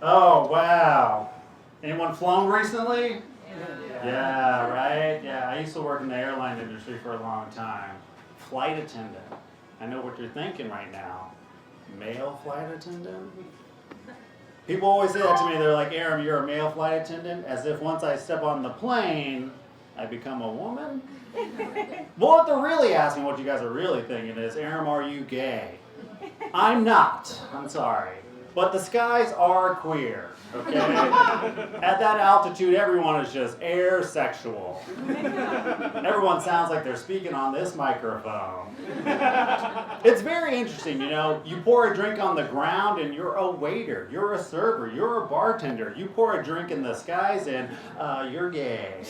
Oh, wow. Anyone flown recently? Yeah, right? Yeah, I used to work in the airline industry for a long time. Flight attendant. I know what you're thinking right now. Male flight attendant? People always say that to me. They're like, Aram, you're a male flight attendant? As if once I step on the plane, I become a woman? Well, what they're really asking, what you guys are really thinking is, Aram, are you gay? I'm not. I'm sorry. But the skies are queer, okay? At that altitude, everyone is just air sexual. Everyone sounds like they're speaking on this microphone. It's very interesting, you know. You pour a drink on the ground and you're a waiter, you're a server, you're a bartender. You pour a drink in the skies and you're gay.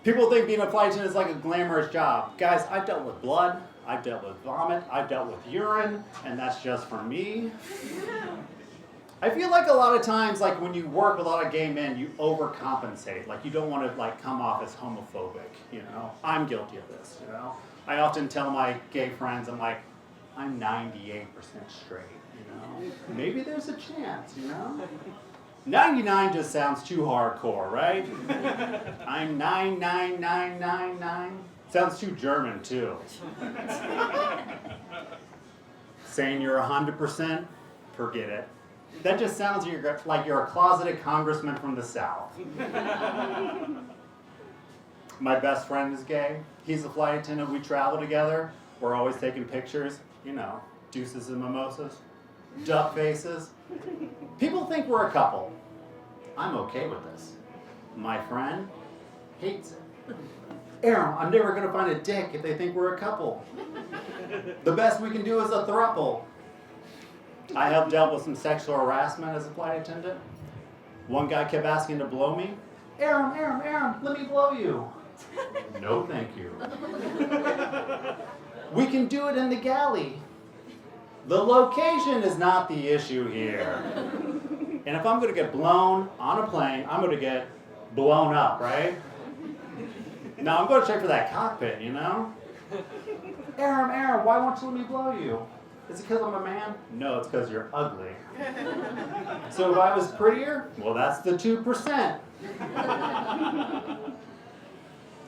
People think being a flight attendant is like a glamorous job. Guys, I've dealt with blood, I've dealt with vomit, I've dealt with urine, and that's just for me. I feel like a lot of times, like when you work with a lot of gay men, you overcompensate. Like you don't want to like come off as homophobic, you know? I'm guilty of this, you know? I often tell my gay friends, I'm like, I'm 98% straight, you know? Maybe there's a chance, you know? 99 just sounds too hardcore, right? I'm 99999. Sounds too German, too. Saying you're 100%, forget it. That just sounds like you're a closeted congressman from the South. My best friend is gay. He's a flight attendant. We travel together. We're always taking pictures, you know, deuces and mimosas, duck faces. People think we're a couple. I'm okay with this. My friend hates it. Aram, I'm never going to find a dick if they think we're a couple. The best we can do is a throuple. I have dealt with some sexual harassment as a flight attendant. One guy kept asking to blow me. Aram, let me blow you. No, thank you. We can do it in the galley. The location is not the issue here. And if I'm going to get blown on a plane, I'm going to get blown up, right? Now, I'm going to check for that cockpit, you know? Aram, why won't you let me blow you? Is it because I'm a man? No, it's because you're ugly. So if I was prettier, well, that's the 2%.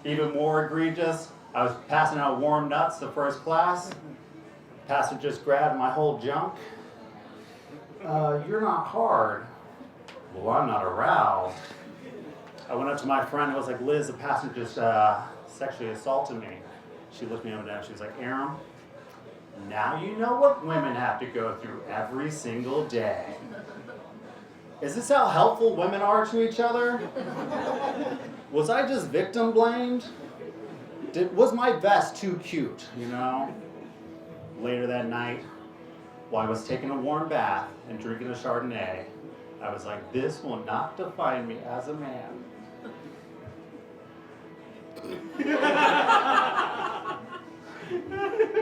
Even more egregious, I was passing out warm nuts to first class. Pastor just grabbed my whole junk. You're not hard. Well, I'm not aroused. I went up to my friend and was like, Liz, the pastor just sexually assaulted me. She looked me up and down. She was like, Aram, now you know what women have to go through every single day. Is this how helpful women are to each other? Was I just victim blamed? Was my vest too cute, you know? Later that night, while I was taking a warm bath and drinking a Chardonnay, I was like, this will not define me as a man.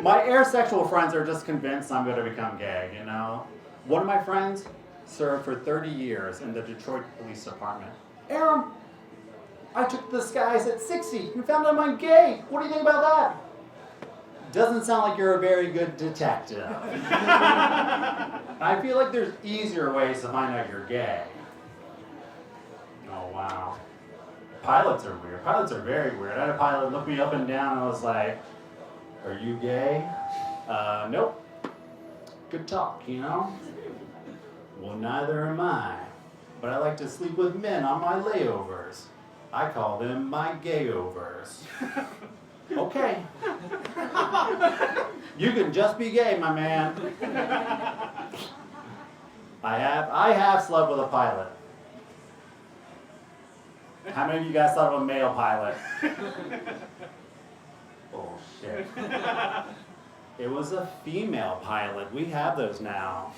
My asexual friends are just convinced I'm going to become gay, you know? One of my friends served for 30 years in the Detroit Police Department. Aram, I took the skies at 60 and found out I'm gay. What do you think about that? Doesn't sound like you're a very good detective. I feel like there's easier ways to find out you're gay. Oh, wow. Pilots are weird. Pilots are very weird. I had a pilot look me up and down and was like, are you gay? Nope. Good talk, you know? Well, neither am I. But I like to sleep with men on my layovers. I call them my gayovers. Okay. You can just be gay, my man. I have slept with a pilot. How many of you guys thought of a male pilot? Bullshit. It was a female pilot. We have those now.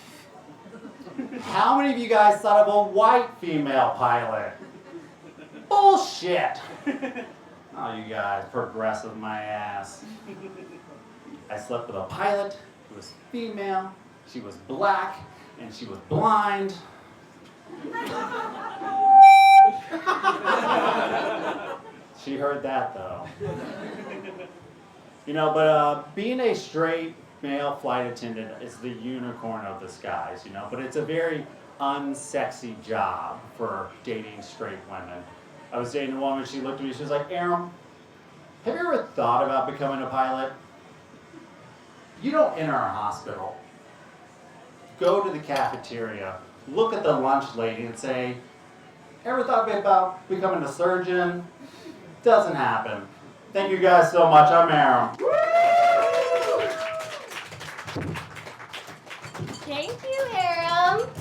How many of you guys thought of a white female pilot? Bullshit. Oh, you guys, progressive my ass. I slept with a pilot who was female, she was black, and she was blind. She heard that though. You know, but being a straight male flight attendant is the unicorn of the skies, you know, but it's a very unsexy job for dating straight women. I was dating a woman, she looked at me, she was like, Aram, have you ever thought about becoming a pilot? You don't enter a hospital, go to the cafeteria, look at the lunch lady and say, ever thought about becoming a surgeon? Doesn't happen. Thank you guys so much. I'm Aram.